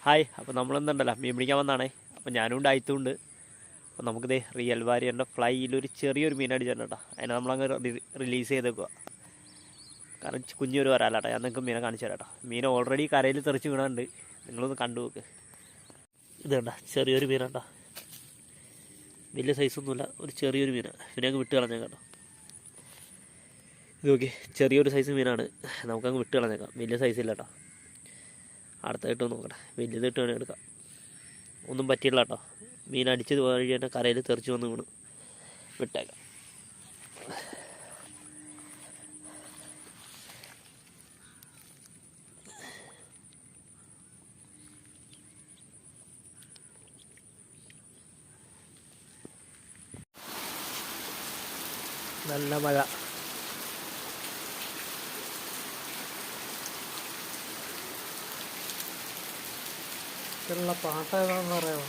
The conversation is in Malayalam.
ഹായ്. അപ്പോൾ നമ്മളെന്തുണ്ടല്ലോ മീൻ പിടിക്കാൻ വന്നാണേ. അപ്പോൾ ഞാനും ഉണ്ട്, ആയത്തുണ്ട്. അപ്പോൾ നമുക്കിതേ റിയൽ വാരിയറിൻ്റെ ഫ്ലൈയിലൊരു ചെറിയൊരു മീൻ അടിച്ചിട്ടുണ്ട് കേട്ടോ. അതിനെ നമ്മളങ്ങ് റിലീസ് ചെയ്തേക്കുക. കാരണം കുഞ്ഞൊരു വരാലാട്ടോ. ഞാൻ നിങ്ങൾക്ക് മീനെ കാണിച്ചു തരാം കേട്ടോ. മീൻ ഓൾറെഡി കരയിൽ തെറിച്ച് വീണുണ്ട്. നിങ്ങളൊന്ന് കണ്ടു നോക്ക്. ഇത് കണ്ട ചെറിയൊരു മീനാട്ടോ, വലിയ സൈസൊന്നുമില്ല, ഒരു ചെറിയൊരു മീനാണ്. ഇതിനങ്ങ് വിട്ട് കളഞ്ഞേക്കാം കേട്ടോ. ഇത് നോക്കി, ചെറിയൊരു സൈസ് മീനാണ്. നമുക്കങ്ങ് വിട്ട് കളഞ്ഞേക്കാം, വലിയ സൈസില്ല കേട്ടോ. അടുത്തായിട്ട് നോക്കട്ടെ, വലിയത് ഇട്ട് വേണേൽ എടുക്കാം. ഒന്നും പറ്റിയില്ല കേട്ടോ. മീൻ അടിച്ചത് വഴി തന്നെ കരയിൽ തെറിച്ച് വന്ന് വീണു. വിട്ടേക്കാം. നല്ല മഴ. ഇതിലുള്ള പാട്ട് ഏതാണെന്ന് പറയാമോ?